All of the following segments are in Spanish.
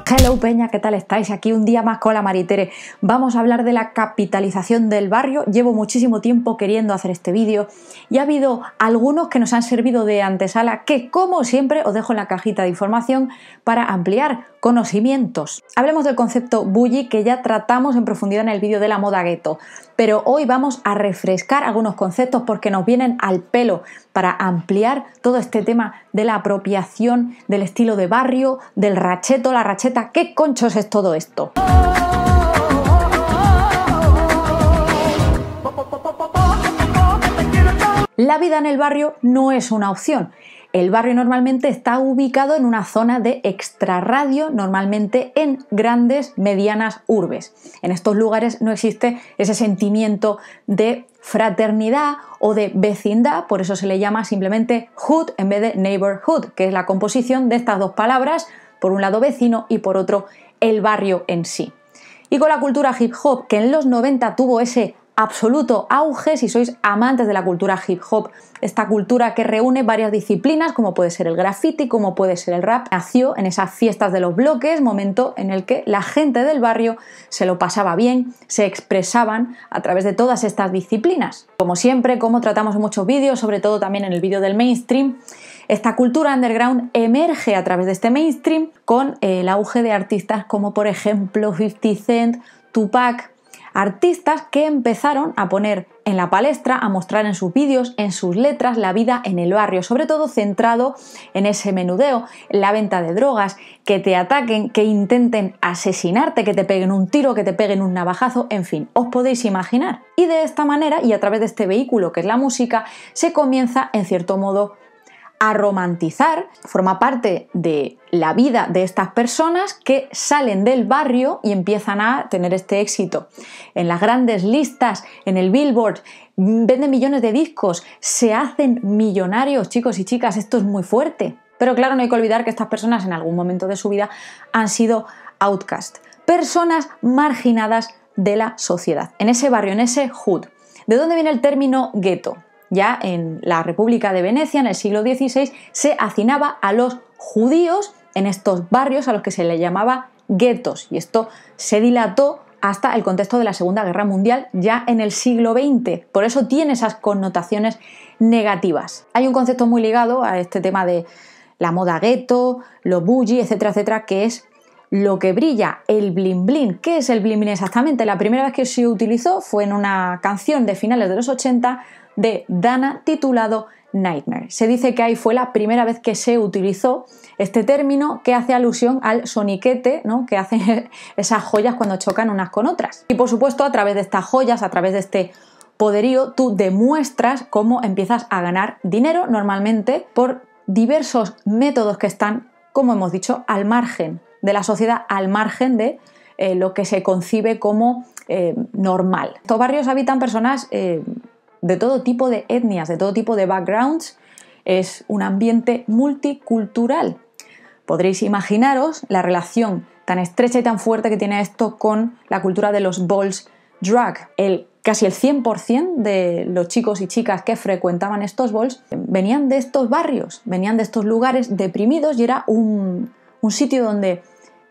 Hello Peña, ¿qué tal estáis? Aquí un día más con la Maritere. Vamos a hablar de la capitalización del barrio. Llevo muchísimo tiempo queriendo hacer este vídeo y ha habido algunos que nos han servido de antesala que, como siempre, os dejo en la cajita de información para ampliar conocimientos. Hablemos del concepto bully, que ya tratamos en profundidad en el vídeo de la moda gueto, pero hoy vamos a refrescar algunos conceptos porque nos vienen al pelo para ampliar todo este tema de la apropiación del estilo de barrio, del racheto, la racheta. ¿Qué conchos es todo esto? La vida en el barrio no es una opción. El barrio normalmente está ubicado en una zona de extrarradio, normalmente en grandes, medianas urbes. En estos lugares no existe ese sentimiento de fraternidad o de vecindad, por eso se le llama simplemente hood en vez de neighborhood, que es la composición de estas dos palabras, por un lado vecino y por otro el barrio en sí. Y con la cultura hip hop, que en los 90 tuvo ese absoluto auge, si sois amantes de la cultura hip hop, esta cultura que reúne varias disciplinas, como puede ser el graffiti, como puede ser el rap, nació en esas fiestas de los bloques, momento en el que la gente del barrio se lo pasaba bien, se expresaban a través de todas estas disciplinas. Como siempre, como tratamos en muchos vídeos, sobre todo también en el vídeo del mainstream, esta cultura underground emerge a través de este mainstream con el auge de artistas como por ejemplo 50 Cent, Tupac, artistas que empezaron a poner en la palestra, a mostrar en sus vídeos, en sus letras, la vida en el barrio, sobre todo centrado en ese menudeo, en la venta de drogas, que te ataquen, que intenten asesinarte, que te peguen un tiro, que te peguen un navajazo, en fin, os podéis imaginar. Y de esta manera, y a través de este vehículo que es la música, se comienza en cierto modo a romantizar, forma parte de la vida de estas personas que salen del barrio y empiezan a tener este éxito. En las grandes listas, en el Billboard, venden millones de discos, se hacen millonarios, chicos y chicas, esto es muy fuerte. Pero claro, no hay que olvidar que estas personas en algún momento de su vida han sido outcast, personas marginadas de la sociedad, en ese barrio, en ese hood. ¿De dónde viene el término gueto? Ya en la República de Venecia, en el siglo XVI, se hacinaba a los judíos en estos barrios a los que se les llamaba guetos. Y esto se dilató hasta el contexto de la Segunda Guerra Mundial, ya en el siglo XX. Por eso tiene esas connotaciones negativas. Hay un concepto muy ligado a este tema de la moda gueto, lo bully, etcétera, etcétera, que es lo que brilla, el bling bling. ¿Qué es el bling bling exactamente? La primera vez que se utilizó fue en una canción de finales de los 80 de Dana titulado Nightmare. Se dice que ahí fue la primera vez que se utilizó este término que hace alusión al soniquete, ¿no?, que hacen esas joyas cuando chocan unas con otras. Y por supuesto, a través de estas joyas, a través de este poderío, tú demuestras cómo empiezas a ganar dinero, normalmente por diversos métodos que están, como hemos dicho, al margen de la sociedad, al margen de lo que se concibe como normal. En estos barrios habitan personas de todo tipo de etnias, de todo tipo de backgrounds. Es un ambiente multicultural. Podréis imaginaros la relación tan estrecha y tan fuerte que tiene esto con la cultura de los balls drag. Casi el 100% de los chicos y chicas que frecuentaban estos balls venían de estos barrios, venían de estos lugares deprimidos y era un sitio donde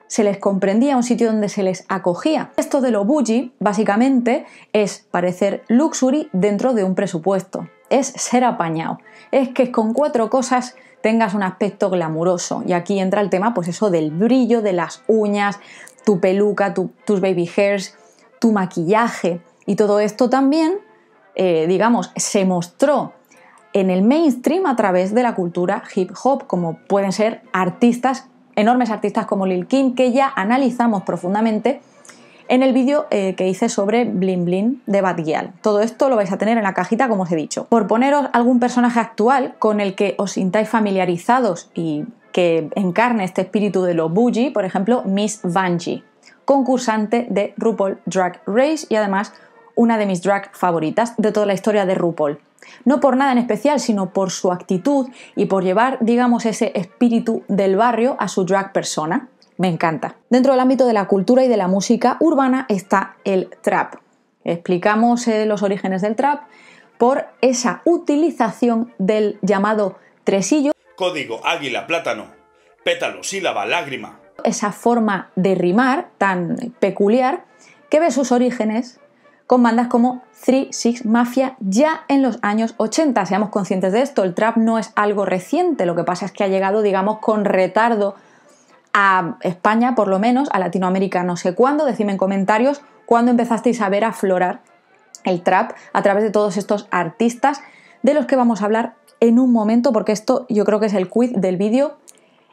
se les comprendía, un sitio donde se les acogía. Esto de lo bully, básicamente, es parecer luxury dentro de un presupuesto. Es ser apañado. Es que con 4 cosas tengas un aspecto glamuroso. Y aquí entra el tema, pues eso del brillo, de las uñas, tu peluca, tus baby hairs, tu maquillaje. Y todo esto también, digamos, se mostró en el mainstream a través de la cultura hip hop, como pueden ser artistas, enormes artistas como Lil Kim, que ya analizamos profundamente en el vídeo que hice sobre Bling Bling de Bad Gyal. Todo esto lo vais a tener en la cajita, como os he dicho. Por poneros algún personaje actual con el que os sintáis familiarizados y que encarne este espíritu de lo bully, por ejemplo, Miss Vanjie, concursante de RuPaul Drag Race y además una de mis drag favoritas de toda la historia de RuPaul. No por nada en especial, sino por su actitud y por llevar, digamos, ese espíritu del barrio a su drag persona. Me encanta. Dentro del ámbito de la cultura y de la música urbana está el trap. explicamos los orígenes del trap por esa utilización del llamado tresillo. Código, águila, plátano, pétalo, sílaba, lágrima. Esa forma de rimar tan peculiar que ve sus orígenes con bandas como 3 6 Mafia ya en los años 80. Seamos conscientes de esto, el trap no es algo reciente, lo que pasa es que ha llegado, digamos, con retardo a España, por lo menos, a Latinoamérica no sé cuándo. Decidme en comentarios cuándo empezasteis a ver aflorar el trap a través de todos estos artistas de los que vamos a hablar en un momento, porque esto yo creo que es el quiz del vídeo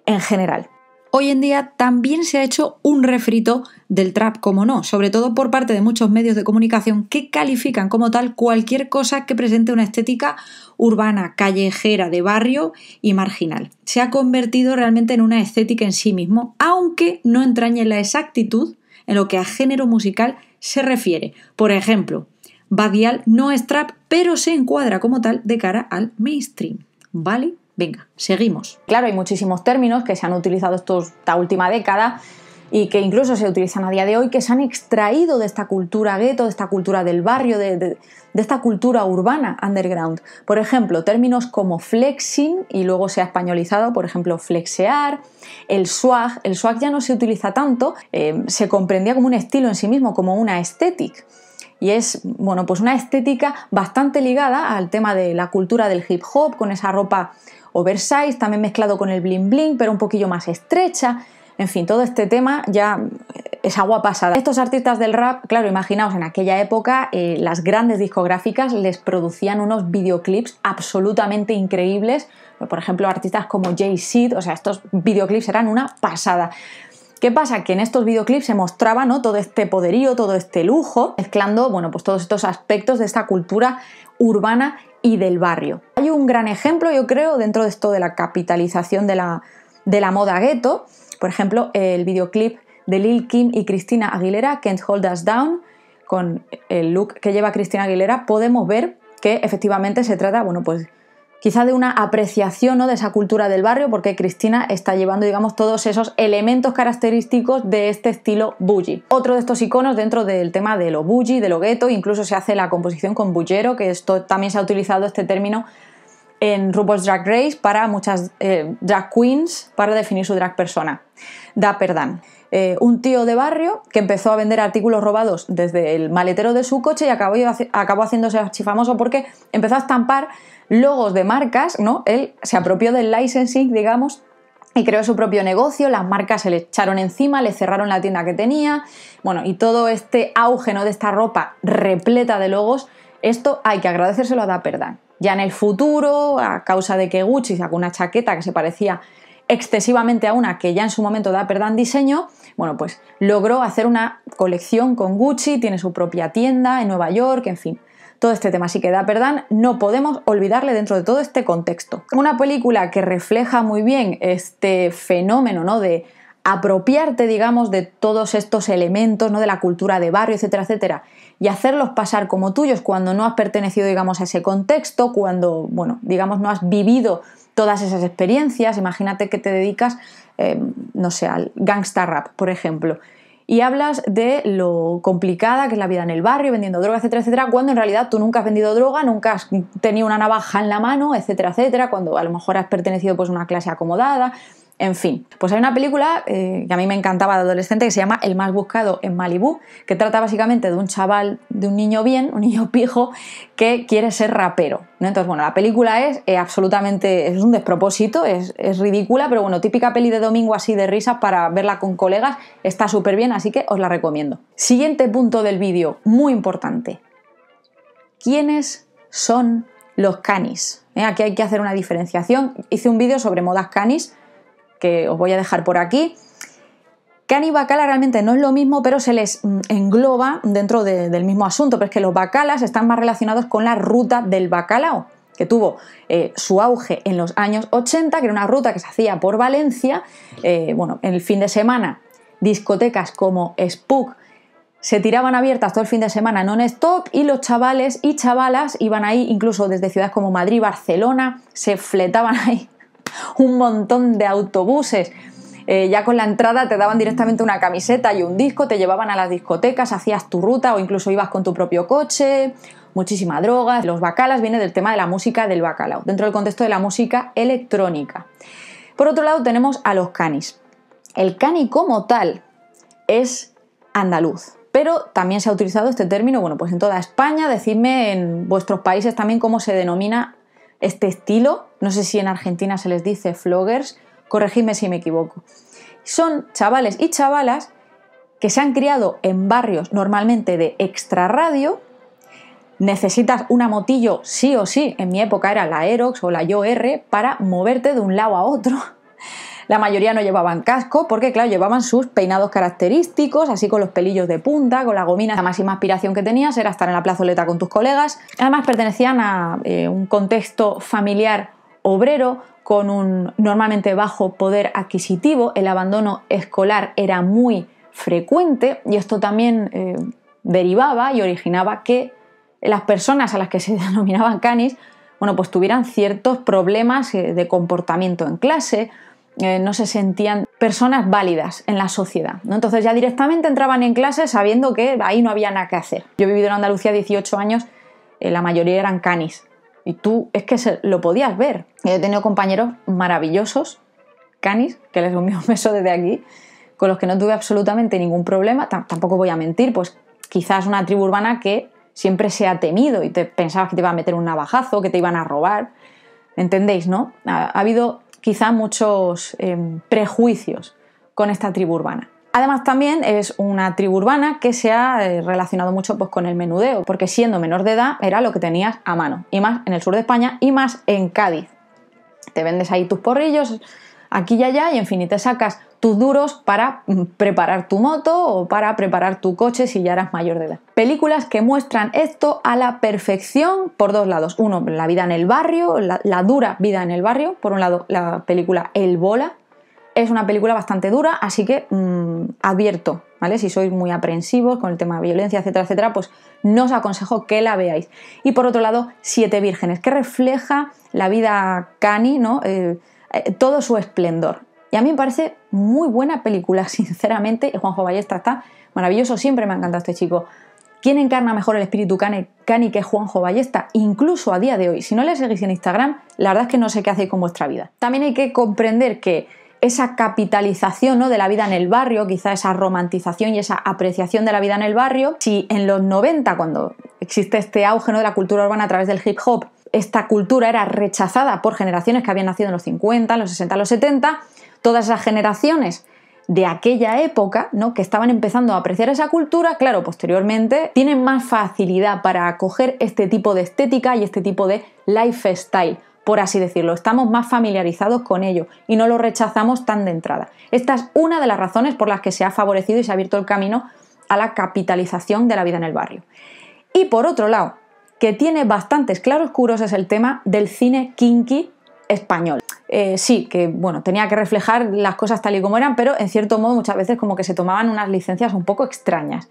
en general. Hoy en día también se ha hecho un refrito del trap, como no, sobre todo por parte de muchos medios de comunicación que califican como tal cualquier cosa que presente una estética urbana, callejera, de barrio y marginal. Se ha convertido realmente en una estética en sí mismo, aunque no entrañe la exactitud en lo que a género musical se refiere. Por ejemplo, Badial no es trap, pero se encuadra como tal de cara al mainstream, ¿vale? Venga, seguimos. Claro, hay muchísimos términos que se han utilizado esta última década y que incluso se utilizan a día de hoy, que se han extraído de esta cultura gueto, de esta cultura del barrio, de esta cultura urbana underground. Por ejemplo, términos como flexing, y luego se ha españolizado, por ejemplo, flexear, el swag. El swag ya no se utiliza tanto, se comprendía como un estilo en sí mismo, como una estética. Y es, bueno, pues una estética bastante ligada al tema de la cultura del hip hop, con esa ropa oversize, también mezclado con el bling bling, pero un poquillo más estrecha. En fin, todo este tema ya es agua pasada. Estos artistas del rap, claro, imaginaos, en aquella época las grandes discográficas les producían unos videoclips absolutamente increíbles. Por ejemplo, artistas como Jay-Z, o sea, estos videoclips eran una pasada. ¿Qué pasa? Que en estos videoclips se mostraba, ¿no?, todo este poderío, todo este lujo, mezclando, bueno, pues todos estos aspectos de esta cultura urbana y del barrio. Hay un gran ejemplo, yo creo, dentro de esto de la capitalización de la moda gueto. Por ejemplo, el videoclip de Lil Kim y Christina Aguilera, Can't Hold Us Down, con el look que lleva Christina Aguilera, podemos ver que efectivamente se trata, bueno, pues quizá de una apreciación, ¿no?, de esa cultura del barrio, porque Christina está llevando, digamos, todos esos elementos característicos de este estilo bougie. Otro de estos iconos dentro del tema de lo bougie, de lo gueto, incluso se hace la composición con bullero, que esto también se ha utilizado este término en RuPaul's Drag Race para muchas drag queens para definir su drag persona. Dapper Dan. Un tío de barrio que empezó a vender artículos robados desde el maletero de su coche y acabó haciéndose archifamoso porque empezó a estampar logos de marcas, ¿no? Él se apropió del licensing, digamos, y creó su propio negocio. Las marcas se le echaron encima, le cerraron la tienda que tenía, bueno, y todo este auge, ¿no?, de esta ropa repleta de logos, esto hay que agradecérselo a Dapper Dan. Ya en el futuro, a causa de que Gucci sacó una chaqueta que se parecía excesivamente a una que ya en su momento Dapper Dan diseñó, bueno, pues logró hacer una colección con Gucci, tiene su propia tienda en Nueva York, en fin, todo este tema. Así que Dapper Dan no podemos olvidarle dentro de todo este contexto. Una película que refleja muy bien este fenómeno, ¿no?, de apropiarte, digamos, de todos estos elementos, ¿no?, de la cultura de barrio, etcétera, etcétera, y hacerlos pasar como tuyos cuando no has pertenecido, digamos, a ese contexto, cuando, bueno, digamos, no has vivido todas esas experiencias. Imagínate que te dedicas, no sé, al gangsta rap, por ejemplo, y hablas de lo complicada que es la vida en el barrio, vendiendo droga, etcétera, etcétera, cuando en realidad tú nunca has vendido droga, nunca has tenido una navaja en la mano, etcétera, etcétera, cuando a lo mejor has pertenecido, pues, a una clase acomodada. En fin, pues hay una película que a mí me encantaba de adolescente que se llama El más buscado en Malibú, que trata básicamente de un chaval, de un niño bien, un niño pijo, que quiere ser rapero, ¿no? Entonces, bueno, la película es absolutamente, es un despropósito, es ridícula, pero bueno, típica peli de domingo así de risas para verla con colegas, está súper bien, así que os la recomiendo. Siguiente punto del vídeo, muy importante. ¿Quiénes son los canis? Aquí hay que hacer una diferenciación. Hice un vídeo sobre modas canis, que os voy a dejar por aquí. Cani y bacala realmente no es lo mismo, pero se les engloba dentro del mismo asunto, pero es que los bacalas están más relacionados con la ruta del bacalao, que tuvo su auge en los años 80, que era una ruta que se hacía por Valencia. Bueno, en el fin de semana, discotecas como Spook se tiraban abiertas todo el fin de semana non-stop y los chavales y chavalas iban ahí, incluso desde ciudades como Madrid, Barcelona, se fletaban ahí un montón de autobuses Ya con la entrada te daban directamente una camiseta y un disco, te llevaban a las discotecas, hacías tu ruta o incluso ibas con tu propio coche, muchísima droga. Los bacalas viene del tema de la música del bacalao, dentro del contexto de la música electrónica. Por otro lado tenemos a los canis. El cani como tal es andaluz, pero también se ha utilizado este término, bueno, pues en toda España. Decidme en vuestros países también cómo se denomina este estilo. No sé si en Argentina se les dice floggers, corregidme si me equivoco. Son chavales y chavalas que se han criado en barrios normalmente de extrarradio. Necesitas una motillo sí o sí, en mi época era la Aerox o la Yo R, para moverte de un lado a otro. La mayoría no llevaban casco porque, claro, llevaban sus peinados característicos, así con los pelillos de punta, con la gomina. La máxima aspiración que tenías era estar en la plazoleta con tus colegas. Además, pertenecían a un contexto familiar obrero con un normalmente bajo poder adquisitivo. El abandono escolar era muy frecuente y esto también derivaba y originaba que las personas a las que se denominaban canis, bueno, pues tuvieran ciertos problemas de comportamiento en clase. No se sentían personas válidas en la sociedad, ¿no? Entonces ya directamente entraban en clase sabiendo que ahí no había nada que hacer. Yo he vivido en Andalucía 18 años, la mayoría eran canis, y tú es que lo podías ver. He tenido compañeros maravillosos, canis, que les envío un beso desde aquí, con los que no tuve absolutamente ningún problema. Tampoco voy a mentir, pues quizás una tribu urbana que siempre se ha temido y te pensabas que te iba a meter un navajazo, que te iban a robar. ¿Entendéis, no? Ha habido quizá muchos prejuicios con esta tribu urbana. Además también es una tribu urbana que se ha relacionado mucho pues, con el menudeo, porque siendo menor de edad era lo que tenías a mano, y más en el sur de España y más en Cádiz. Te vendes ahí tus porrillos aquí y allá y en fin, y te sacas tus duros para preparar tu moto o para preparar tu coche si ya eras mayor de edad. Películas que muestran esto a la perfección por dos lados. Uno, la vida en el barrio, la dura vida en el barrio. Por un lado, la película El Bola. Es una película bastante dura, así que advierto, ¿vale? Si sois muy aprensivos con el tema de violencia, etcétera, etcétera, pues no os aconsejo que la veáis. Y por otro lado, Siete Vírgenes, que refleja la vida cani, ¿no? Todo su esplendor. Y a mí me parece muy buena película, sinceramente. Juanjo Ballesta está maravilloso, siempre me ha encantado este chico. ¿Quién encarna mejor el espíritu cani que Juanjo Ballesta? Incluso a día de hoy. Si no le seguís en Instagram, la verdad es que no sé qué hacéis con vuestra vida. También hay que comprender que esa capitalización, ¿no?, de la vida en el barrio, quizá esa romantización y esa apreciación de la vida en el barrio, si en los 90, cuando existe este auge, ¿no?, de la cultura urbana a través del hip hop, esta cultura era rechazada por generaciones que habían nacido en los 50, los 60, los 70, todas esas generaciones de aquella época, ¿no?, que estaban empezando a apreciar esa cultura, claro, posteriormente tienen más facilidad para acoger este tipo de estética y este tipo de lifestyle, por así decirlo. Estamos más familiarizados con ello y no lo rechazamos tan de entrada. Esta es una de las razones por las que se ha favorecido y se ha abierto el camino a la capitalización de la vida en el barrio. Y por otro lado, que tiene bastantes claroscuros, es el tema del cine kinky español. Sí, que bueno, tenía que reflejar las cosas tal y como eran, pero en cierto modo muchas veces como que se tomaban unas licencias un poco extrañas.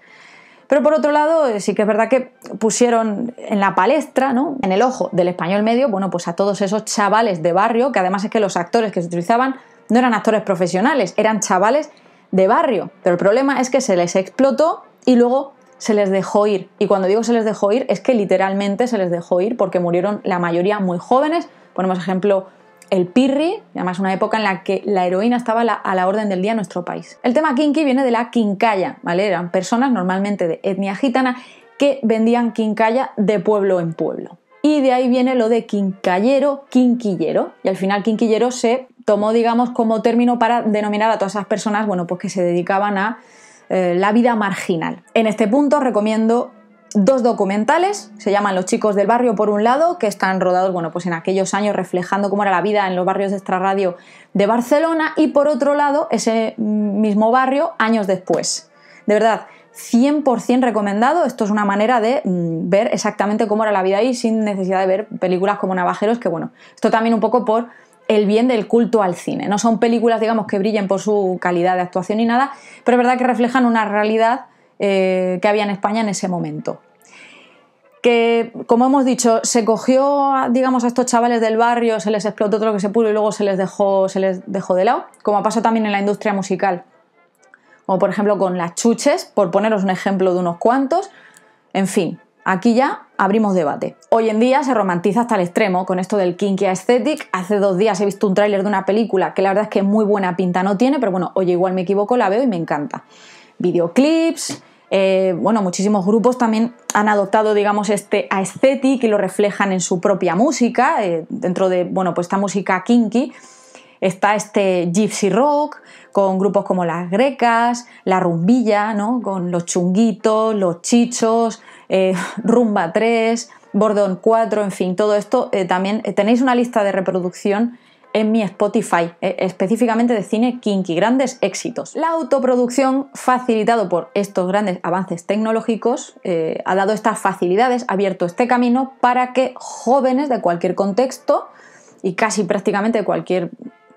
Pero por otro lado, sí que es verdad que pusieron en la palestra, ¿no?, en el ojo del español medio, bueno, pues a todos esos chavales de barrio, que además es que los actores que se utilizaban no eran actores profesionales, eran chavales de barrio. Pero el problema es que se les explotó y luego se les dejó ir. Y cuando digo se les dejó ir, es que literalmente se les dejó ir porque murieron la mayoría muy jóvenes. Ponemos ejemplo el Pirri, además una época en la que la heroína estaba a la orden del día en nuestro país. El tema kinky viene de la quincalla, ¿vale? Eran personas normalmente de etnia gitana que vendían quincalla de pueblo en pueblo. Y de ahí viene lo de quincallero, quinquillero. Y al final quinquillero se tomó, digamos, como término para denominar a todas esas personas, bueno, pues que se dedicaban a la vida marginal. En este punto recomiendo dos documentales, se llaman Los chicos del barrio por un lado, que están rodados, bueno, pues en aquellos años reflejando cómo era la vida en los barrios de extrarradio de Barcelona, y por otro lado ese mismo barrio años después. De verdad, 100% recomendado. Esto es una manera de ver exactamente cómo era la vida ahí sin necesidad de ver películas como Navajeros, que bueno, esto también un poco por el bien del culto al cine. No son películas, digamos, que brillen por su calidad de actuación ni nada, pero es verdad que reflejan una realidad que había en España en ese momento. que, como hemos dicho, se cogió, digamos, a estos chavales del barrio, se les explotó todo lo que se pudo y luego se les dejó de lado, como pasó también en la industria musical, o por ejemplo con las chuches, por poneros un ejemplo de unos cuantos. En fin, aquí ya abrimos debate. Hoy en día se romantiza hasta el extremo con esto del kinky aesthetic. Hace 2 días he visto un tráiler de una película que la verdad es que muy buena pinta no tiene, pero bueno, oye, igual me equivoco, la veo y me encanta. Videoclips, muchísimos grupos también han adoptado, digamos, este aesthetic y lo reflejan en su propia música. Dentro de, pues esta música kinky está este gypsy rock, con grupos como Las Grecas, La Rumbilla, ¿no? Con Los Chunguitos, Los Chichos, Rumba 3, Bordón 4, en fin, todo esto. También tenéis una lista de reproducción en mi Spotify, específicamente de cine kinky, grandes éxitos. La autoproducción, facilitado por estos grandes avances tecnológicos, ha dado estas facilidades, ha abierto este camino para que jóvenes de cualquier contexto y casi prácticamente de cualquier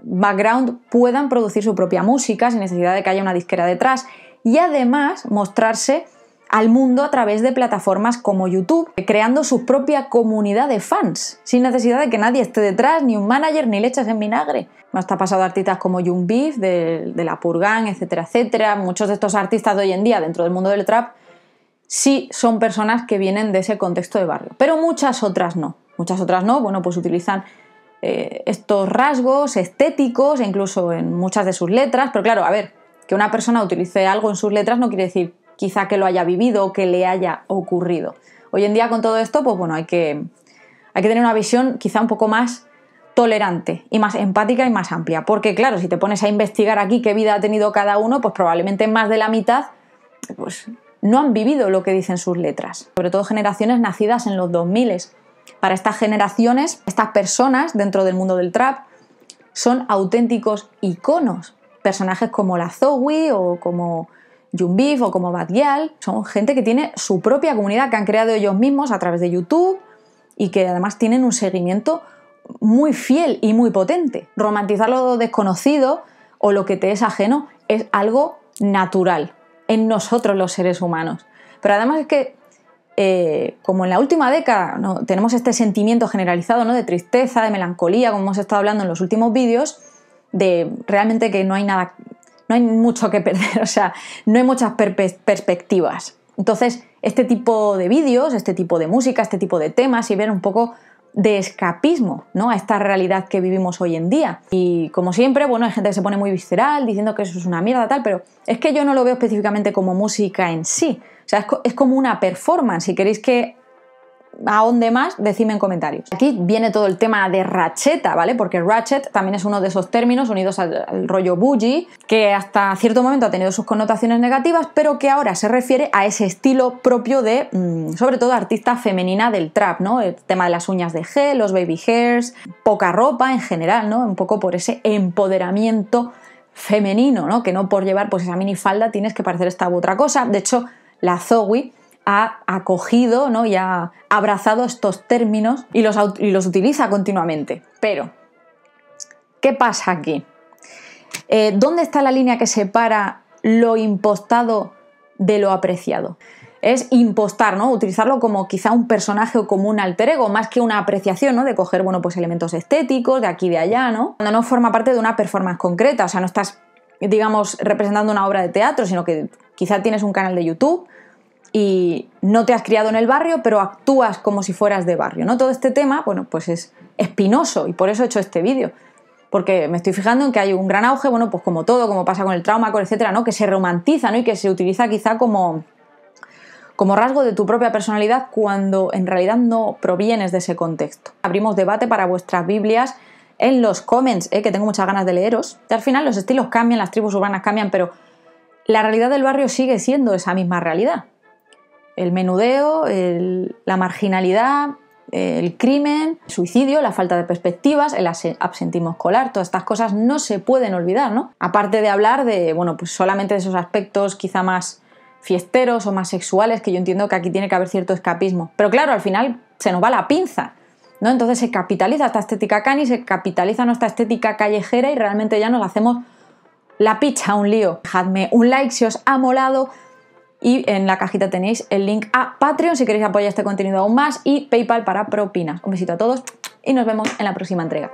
background puedan producir su propia música sin necesidad de que haya una disquera detrás y además mostrarse al mundo a través de plataformas como YouTube, creando su propia comunidad de fans, sin necesidad de que nadie esté detrás, ni un manager, ni leches en vinagre. Está pasado a artistas como Young Beef, de La Purgan, etcétera, etcétera. Muchos de estos artistas de hoy en día dentro del mundo del trap sí son personas que vienen de ese contexto de barrio, pero muchas otras no. Muchas otras no, pues utilizan estos rasgos estéticos, e incluso en muchas de sus letras, pero claro, a ver, que una persona utilice algo en sus letras no quiere decir quizá que lo haya vivido o que le haya ocurrido. Hoy en día con todo esto, hay que tener una visión quizá un poco más tolerante y más empática y más amplia, porque claro, si te pones a investigar aquí qué vida ha tenido cada uno, pues probablemente más de la mitad pues no han vivido lo que dicen sus letras, sobre todo generaciones nacidas en los 2000. Para estas generaciones, estas personas dentro del mundo del trap son auténticos iconos. Personajes como la Zoe o como Young Beef o como Bad Gyal son gente que tiene su propia comunidad que han creado ellos mismos a través de YouTube y que además tienen un seguimiento muy fiel y muy potente. Romantizar lo desconocido o lo que te es ajeno es algo natural en nosotros los seres humanos. Pero además es que como en la última década, ¿no?, tenemos este sentimiento generalizado, ¿no?, de tristeza, de melancolía, como hemos estado hablando en los últimos vídeos, de realmente que no hay mucho que perder, o sea, no hay muchas perspectivas. Entonces, este tipo de vídeos, este tipo de música, este tipo de temas sirven un poco de escapismo, ¿no?, a esta realidad que vivimos hoy en día. Y como siempre, hay gente que se pone muy visceral diciendo que eso es una mierda tal, pero es que yo no lo veo específicamente como música en sí. O sea, es como una performance. Si queréis que ahonde más, decidme en comentarios. Aquí viene todo el tema de Ratcheta, ¿vale? Porque Ratchet también es uno de esos términos unidos al rollo bougie, que hasta cierto momento ha tenido sus connotaciones negativas, pero que ahora se refiere a ese estilo propio de, sobre todo, artista femenina del trap, ¿no? El tema de las uñas de gel, los baby hairs, poca ropa en general, ¿no? Un poco por ese empoderamiento femenino, ¿no? Que no por llevar pues esa minifalda tienes que parecer esta u otra cosa. De hecho, la Zoe ha acogido, ¿no?, y ha abrazado estos términos y los utiliza continuamente. Pero, ¿qué pasa aquí? ¿Dónde está la línea que separa lo impostado de lo apreciado? Es impostar, ¿no?, utilizarlo como quizá un personaje o como un alter ego, más que una apreciación, ¿no?, de coger, pues elementos estéticos de aquí y de allá, ¿no? Cuando no forma parte de una performance concreta, o sea, no estás, digamos, representando una obra de teatro, sino que quizá tienes un canal de YouTube y no te has criado en el barrio, pero actúas como si fueras de barrio, ¿no? Todo este tema, pues es espinoso y por eso he hecho este vídeo. Porque me estoy fijando en que hay un gran auge, pues como todo, como pasa con el trauma, etcétera, ¿no?, que se romantiza, ¿no?, y que se utiliza quizá como rasgo de tu propia personalidad cuando en realidad no provienes de ese contexto. Abrimos debate para vuestras Biblias en los comments, que tengo muchas ganas de leeros. Y al final los estilos cambian, las tribus urbanas cambian, pero la realidad del barrio sigue siendo esa misma realidad. El menudeo, la marginalidad, el crimen, el suicidio, la falta de perspectivas, el absentismo escolar, todas estas cosas no se pueden olvidar, ¿no? Aparte de hablar de, pues solamente de esos aspectos quizá más fiesteros o más sexuales, que yo entiendo que aquí tiene que haber cierto escapismo. Pero claro, al final se nos va la pinza, ¿no? Entonces se capitaliza esta estética cani, se capitaliza nuestra estética callejera y realmente ya nos hacemos la picha un lío. Dejadme un like si os ha molado y en la cajita tenéis el link a Patreon si queréis apoyar este contenido aún más y PayPal para propinas. Un besito a todos y nos vemos en la próxima entrega.